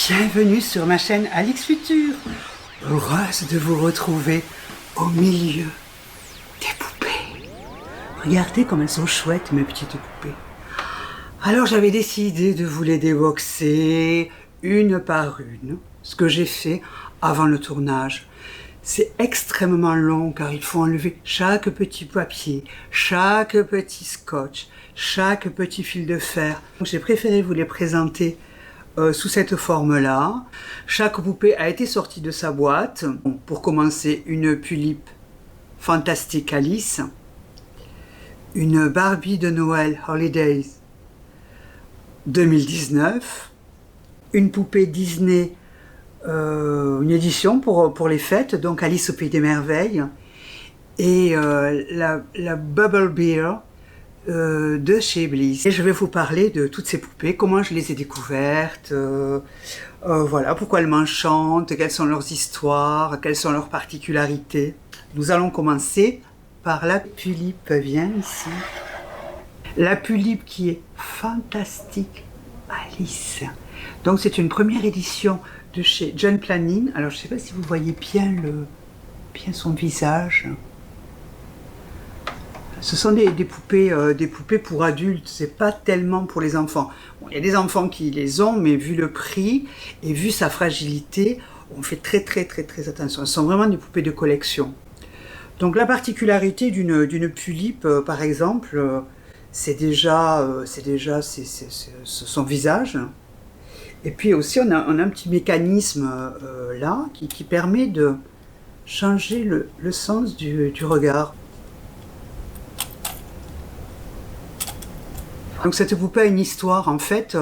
Bienvenue sur ma chaîne Alix Futur. Heureuse de vous retrouver au milieu des poupées. Regardez comme elles sont chouettes, mes petites poupées. Alors j'avais décidé de vous les déboxer une par une, ce que j'ai fait avant le tournage. C'est extrêmement long car il faut enlever chaque petit papier, chaque petit scotch, chaque petit fil de fer. J'ai préféré vous les présenter sous cette forme-là. Chaque poupée a été sortie de sa boîte. Pour commencer, une Pulippe Fantastic Alice, une Barbie de Noël Holidays 2019, une poupée Disney, une édition pour les fêtes, donc Alice au Pays des Merveilles, et la Bubble Bear de chez Bliss. Et je vais vous parler de toutes ces poupées, comment je les ai découvertes, voilà, pourquoi elles m'enchantent, quelles sont leurs histoires, quelles sont leurs particularités. Nous allons commencer par la Pulippe, viens ici. La Pulippe qui est Fantastic Alice. Donc c'est une première édition de chez John Planning. Alors je ne sais pas si vous voyez bien son visage. Ce sont des poupées pour adultes, c'est pas tellement pour les enfants. Bon, il y a des enfants qui les ont, mais vu le prix et vu sa fragilité, on fait très attention. Ce sont vraiment des poupées de collection. Donc la particularité d'une Pulippe, par exemple, c'est déjà son visage. Et puis aussi on a un petit mécanisme là qui permet de changer le sens du regard. Donc cette poupée a une histoire en fait,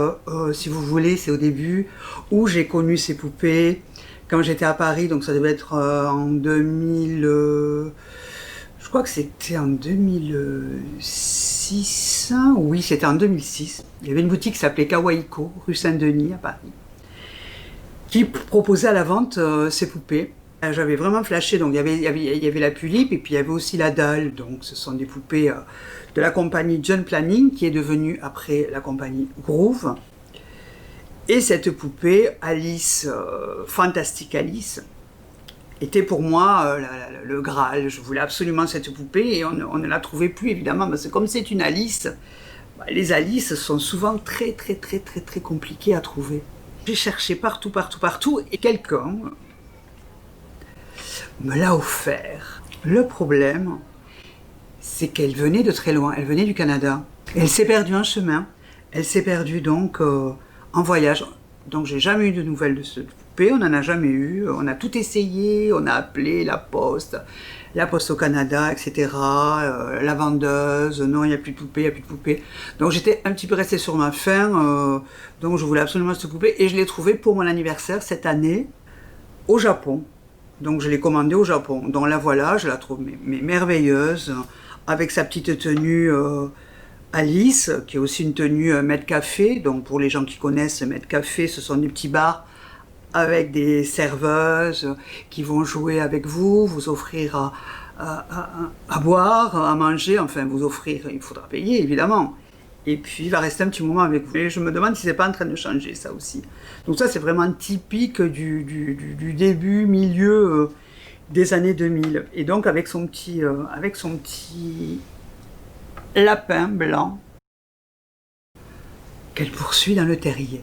si vous voulez, c'est au début où j'ai connu ces poupées quand j'étais à Paris, donc ça devait être en 2000, je crois que c'était en 2006, hein, oui c'était en 2006, il y avait une boutique qui s'appelait Kawaiko, rue Saint-Denis à Paris, qui proposait à la vente ces poupées. J'avais vraiment flashé, donc il y avait la Pulippe et puis il y avait aussi la Dalle, donc ce sont des poupées de la compagnie John Planning qui est devenue après la compagnie Groove. Et cette poupée, Alice, Fantastic Alice, était pour moi le Graal. Je voulais absolument cette poupée et on ne la trouvait plus évidemment, parce que comme c'est une Alice, les Alice sont souvent très compliquées à trouver. J'ai cherché partout et quelqu'un me l'a offert. Le problème, c'est qu'elle venait de très loin, elle venait du Canada. Elle s'est perdue en chemin, elle s'est perdue donc en voyage. Donc j'ai jamais eu de nouvelles de cette poupée, on n'en a jamais eu, on a tout essayé, on a appelé la poste au Canada, etc. La vendeuse, non il n'y a plus de poupée, il n'y a plus de poupée. Donc j'étais un petit peu restée sur ma faim, donc je voulais absolument cette poupée et je l'ai trouvée pour mon anniversaire cette année au Japon. Donc je l'ai commandée au Japon, donc la voilà, je la trouve mais merveilleuse, avec sa petite tenue Alice, qui est aussi une tenue maître café. Donc pour les gens qui connaissent maître café, ce sont des petits bars avec des serveuses qui vont jouer avec vous, vous offrir à boire, à manger, enfin vous offrir, il faudra payer évidemment. Et puis il va rester un petit moment avec vous. Et je me demande si c'est pas en train de changer ça aussi. Donc ça c'est vraiment typique du début, milieu des années 2000. Et donc avec son petit lapin blanc qu'elle poursuit dans le terrier.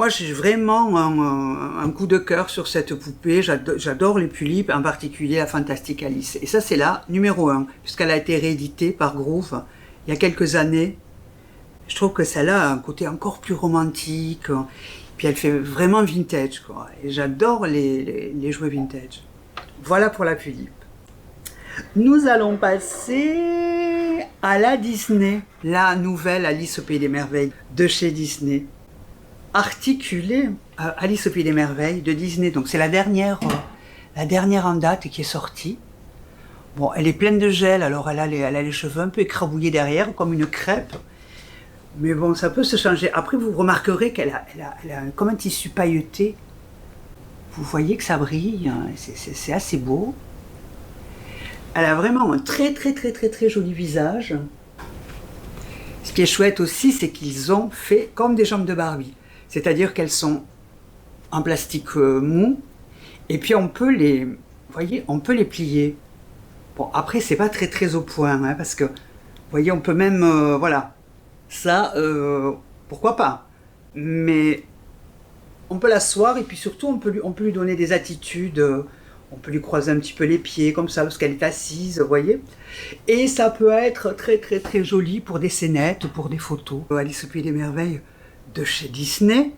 Moi j'ai vraiment un coup de cœur sur cette poupée. J'adore les Pulippes, en particulier la Fantastic Alice. Et ça c'est la numéro 1, puisqu'elle a été rééditée par Groove il y a quelques années. Je trouve que celle-là a un côté encore plus romantique, puis elle fait vraiment vintage, quoi. Et j'adore les jouets vintage. Voilà pour la Pulippe. Nous allons passer à la Disney, la nouvelle Alice au Pays des Merveilles de chez Disney. Articulée, Alice au Pays des Merveilles de Disney, donc c'est la dernière en date qui est sortie. Bon, elle est pleine de gel, alors elle a les cheveux un peu écrabouillés derrière, comme une crêpe. Mais bon, ça peut se changer. Après, vous remarquerez qu'elle a comme un tissu pailleté. Vous voyez que ça brille, hein, c'est assez beau. Elle a vraiment un très joli visage. Ce qui est chouette aussi, c'est qu'ils ont fait comme des jambes de Barbie. C'est-à-dire qu'elles sont en plastique mou. Et puis on peut les, vous voyez, on peut les plier. Bon, après c'est pas très au point, hein, parce que, vous voyez, on peut même, voilà, ça, pourquoi pas. Mais on peut l'asseoir et puis surtout on peut lui donner des attitudes. On peut lui croiser un petit peu les pieds comme ça parce qu'elle est assise, vous voyez. Et ça peut être très joli pour des scénettes, pour des photos. Alice au Pays des Merveilles de chez Disney.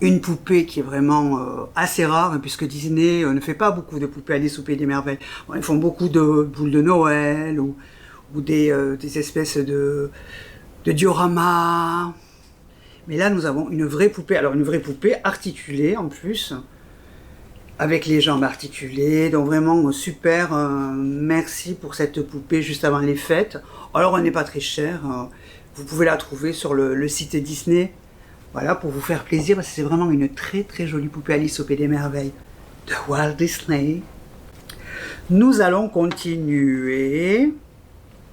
Une poupée qui est vraiment assez rare, hein, puisque Disney ne fait pas beaucoup de poupées Alice au Pays des Merveilles. Bon, ils font beaucoup de boules de Noël ou des espèces de dioramas. Mais là, nous avons une vraie poupée. Alors, une vraie poupée articulée en plus, avec les jambes articulées. Donc, vraiment super. Merci pour cette poupée juste avant les fêtes. Alors, elle n'est pas très chère. Vous pouvez la trouver sur le site Disney. Voilà, pour vous faire plaisir, parce que c'est vraiment une très jolie poupée Alice au Pays des Merveilles de Walt Disney. Nous allons continuer.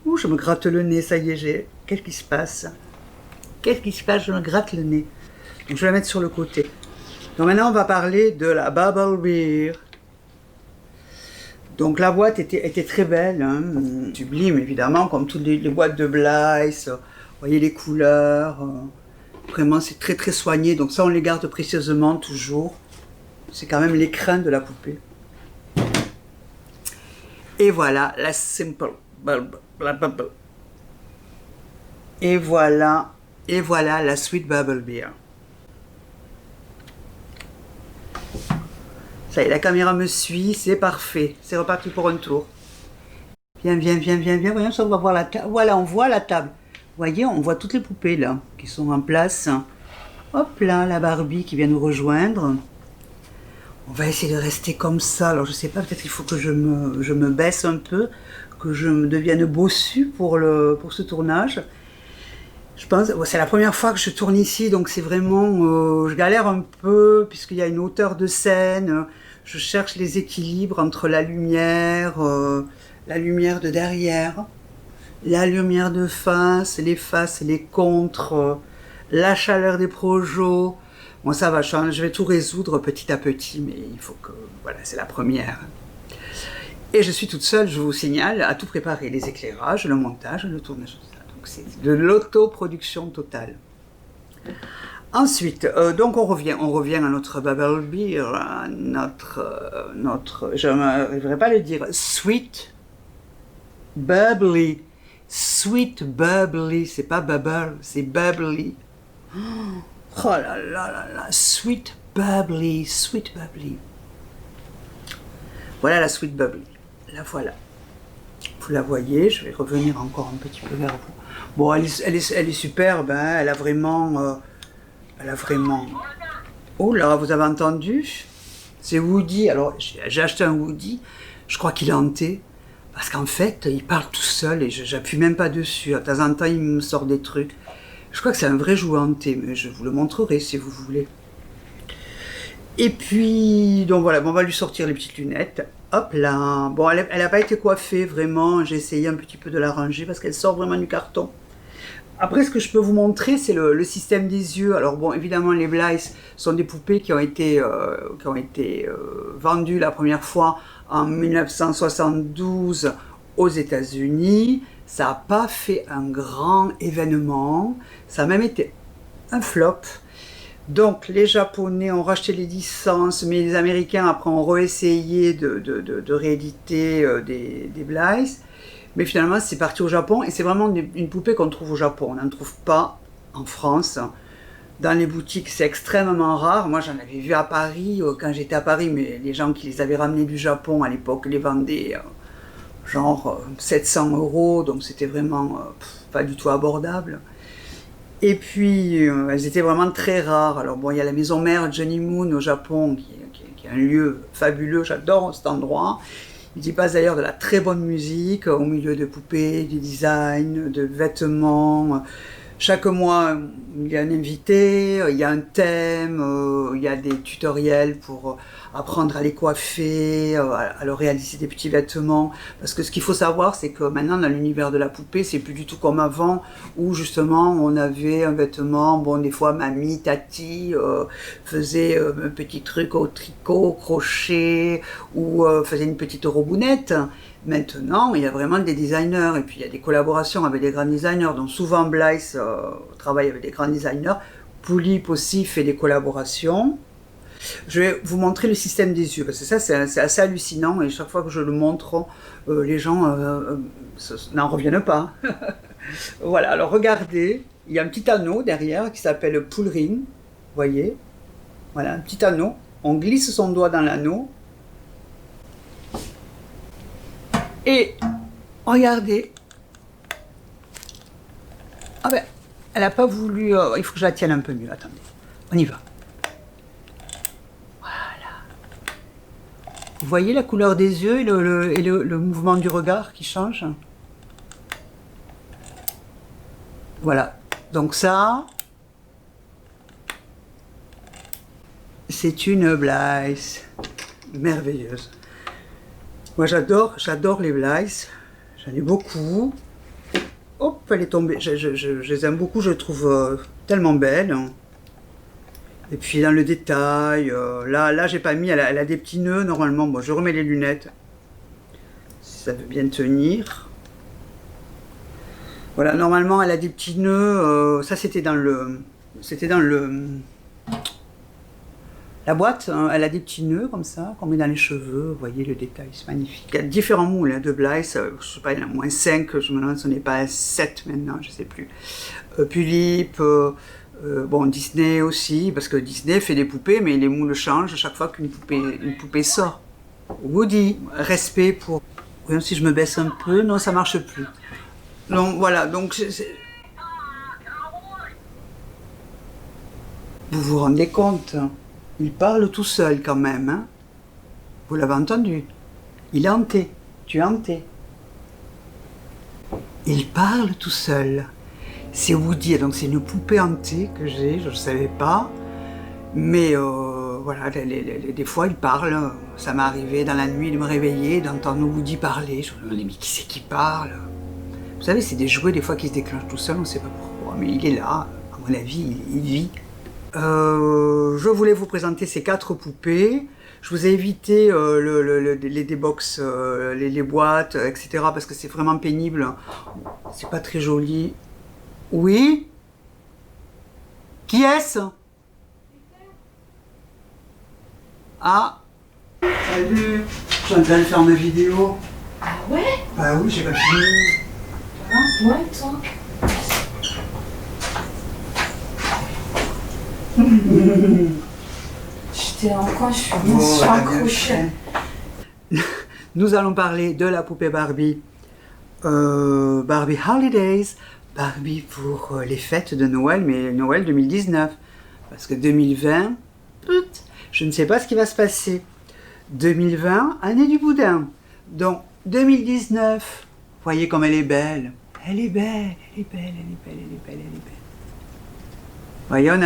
Ouh, je me gratte le nez, ça y est, qu'est-ce qui se passe? Qu'est-ce qui se passe? Je me gratte le nez. Donc je vais la mettre sur le côté. Donc maintenant, on va parler de la Bubble Bear. Donc la boîte était très belle, hein, sublime évidemment, comme toutes les boîtes de Blythe. Vous voyez les couleurs. Vraiment, c'est très soigné. Donc ça, on les garde précieusement toujours. C'est quand même l'écrin de la poupée. Et voilà, la Simple Bubble. Et voilà la Sweet Bubble Bear. Ça y est, la caméra me suit, c'est parfait. C'est reparti pour un tour. Viens. Voyons si on va voir la table. Voilà, on voit la table. Vous voyez, on voit toutes les poupées là, qui sont en place. Hop là, la Barbie qui vient nous rejoindre. On va essayer de rester comme ça. Alors je sais pas, peut-être il faut que je me baisse un peu, que je me devienne bossue pour ce tournage. Je pense, c'est la première fois que je tourne ici, donc c'est vraiment, je galère un peu puisqu'il y a une hauteur de scène. Je cherche les équilibres entre la lumière de derrière, la lumière de face, les contres, la chaleur des projos. Bon, ça va, je vais tout résoudre petit à petit, mais il faut que, voilà, c'est la première. Et je suis toute seule, je vous signale, à tout préparer, les éclairages, le montage, le tournage, tout ça. Donc c'est de l'autoproduction totale. Ensuite, donc on revient à notre Bubble Bear, à notre, je n'arriverai pas à le dire, Sweet Bubbly. Sweet Bubbly, c'est pas bubble, c'est bubbly. Oh là là, Sweet Bubbly. Voilà la Sweet Bubbly, la voilà. Vous la voyez, je vais revenir encore un petit peu vers vous. Bon, elle est superbe, hein, elle a vraiment... Oh là, vous avez entendu? C'est Woody, alors j'ai acheté un Woody, je crois qu'il est hanté. Parce qu'en fait, il parle tout seul et j'appuie même pas dessus. De temps en temps, il me sort des trucs. Je crois que c'est un vrai jouet hanté, mais je vous le montrerai si vous voulez. Et puis, donc voilà, bon, on va lui sortir les petites lunettes. Hop là. Bon, elle n'a pas été coiffée, vraiment. J'ai essayé un petit peu de la ranger parce qu'elle sort vraiment du carton. Après, ce que je peux vous montrer, c'est le système des yeux. Alors bon, évidemment, les Blythe sont des poupées qui ont été vendues la première fois en 1972 aux États-Unis. Ça n'a pas fait un grand événement. Ça a même été un flop. Donc, les Japonais ont racheté les licences, mais les Américains, après, ont réessayé de rééditer des Blythe. Mais finalement, c'est parti au Japon et c'est vraiment une poupée qu'on trouve au Japon. On n'en trouve pas en France. Dans les boutiques, c'est extrêmement rare. Moi, j'en avais vu à Paris, quand j'étais à Paris, mais les gens qui les avaient ramenés du Japon à l'époque les vendaient genre 700 €, donc c'était vraiment pas du tout abordable. Et puis, elles étaient vraiment très rares. Alors bon, il y a la maison mère Johnny Moon au Japon, qui est un lieu fabuleux, j'adore cet endroit. Ils y passent d'ailleurs de la très bonne musique, au milieu de poupées, du design, de vêtements, Chaque mois, il y a un invité, il y a un thème, il y a des tutoriels pour apprendre à les coiffer, à leur réaliser des petits vêtements. Parce que ce qu'il faut savoir, c'est que maintenant, dans l'univers de la poupée, c'est plus du tout comme avant, où justement, on avait un vêtement, bon, des fois, mamie, tati faisait un petit truc au tricot, au crochet, ou faisait une petite robounette. Maintenant, il y a vraiment des designers et puis il y a des collaborations avec des grands designers. Donc souvent Blythe travaille avec des grands designers. Poulip aussi fait des collaborations. Je vais vous montrer le système des yeux parce que ça c'est assez hallucinant et chaque fois que je le montre, les gens n'en reviennent pas. Voilà, alors regardez, il y a un petit anneau derrière qui s'appelle pull ring. Vous voyez, voilà un petit anneau. On glisse son doigt dans l'anneau. Et regardez, ah ben, elle n'a pas voulu, il faut que je la tienne un peu mieux, attendez, on y va. Voilà. Vous voyez la couleur des yeux et le mouvement du regard qui change? Voilà, donc ça, c'est une Blythe merveilleuse. Moi j'adore les Blythe, j'en ai beaucoup. Hop, elle est tombée, je les aime beaucoup, je les trouve tellement belles. Et puis dans le détail, là j'ai pas mis, elle a des petits nœuds normalement. Bon, je remets les lunettes, si ça veut bien tenir. Voilà, normalement elle a des petits nœuds, ça c'était dans la boîte, hein, elle a des petits nœuds comme ça, qu'on met dans les cheveux. Vous voyez le détail, c'est magnifique. Il y a différents moules hein, de Blythe, je sais pas, il y en a moins 5, je me demande si on n'est pas à 7 maintenant, je sais plus. Poulip, bon Disney aussi, parce que Disney fait des poupées, mais les moules changent chaque fois qu'une poupée sort. Woody, respect pour... Voyons si je me baisse un peu, non ça marche plus. Donc voilà, donc vous vous rendez compte? Il parle tout seul quand même, hein. Vous l'avez entendu? Il est hanté. Tu es hanté. Il parle tout seul. C'est Woody, donc c'est une poupée hantée que j'ai, je ne savais pas. Mais voilà, des fois il parle. Ça m'est arrivé dans la nuit de me réveiller, d'entendre Woody parler. Je me demandais, mais qui c'est qui parle? Vous savez, c'est des jouets des fois qui se déclenchent tout seul, on ne sait pas pourquoi. Mais il est là, à mon avis, il vit. Je voulais vous présenter ces 4 poupées. Je vous ai évité les débox, les boîtes, etc. parce que c'est vraiment pénible. C'est pas très joli. Oui? Qui est-ce? Ah! Salut! Je suis en train de faire ma vidéo. Ah ouais? Bah oui, j'ai pas fini. Ça va? Ouais, toi? J'étais en coin, je suis accrochée. Nous allons parler de la poupée Barbie. Barbie Holidays. Barbie pour les fêtes de Noël, mais Noël 2019. Parce que 2020, je ne sais pas ce qui va se passer. 2020, année du boudin. Donc 2019, voyez comme elle est belle. Elle est belle, elle est belle, elle est belle, elle est belle, elle est belle. Vous voyez, on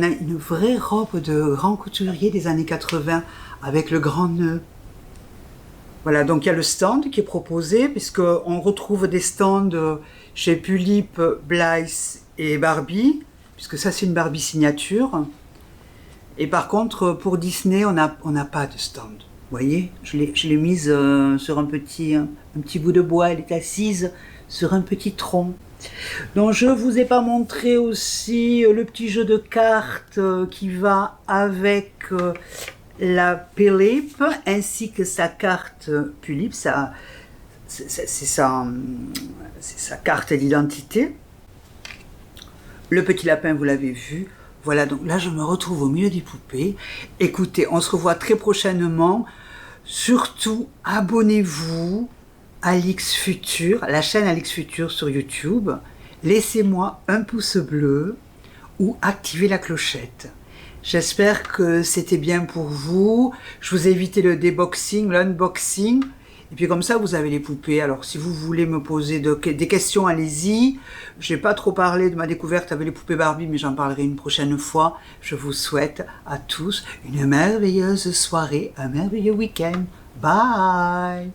a une vraie robe de grand couturier des années 80 avec le grand nœud. Voilà, donc il y a le stand qui est proposé, puisqu'on retrouve des stands chez Poulip, Blythe et Barbie, puisque ça c'est une Barbie signature. Et par contre, pour Disney, on n'a pas de stand. Vous voyez, je l'ai mise sur un petit bout de bois, elle est assise sur un petit tronc. Donc je vous ai pas montré aussi le petit jeu de cartes qui va avec la Poulip ainsi que sa carte Poulip, c'est sa carte d'identité. Le petit lapin, vous l'avez vu. Voilà, donc là je me retrouve au milieu des poupées. Écoutez, on se revoit très prochainement. Surtout, abonnez-vous à Alix Futur, la chaîne Alix Futur sur YouTube. Laissez-moi un pouce bleu ou activez la clochette. J'espère que c'était bien pour vous. Je vous ai évité le déboxing, l'unboxing. Et puis comme ça, vous avez les poupées. Alors si vous voulez me poser des questions, allez-y. Je n'ai pas trop parlé de ma découverte avec les poupées Barbie, mais j'en parlerai une prochaine fois. Je vous souhaite à tous une merveilleuse soirée, un merveilleux week-end. Bye!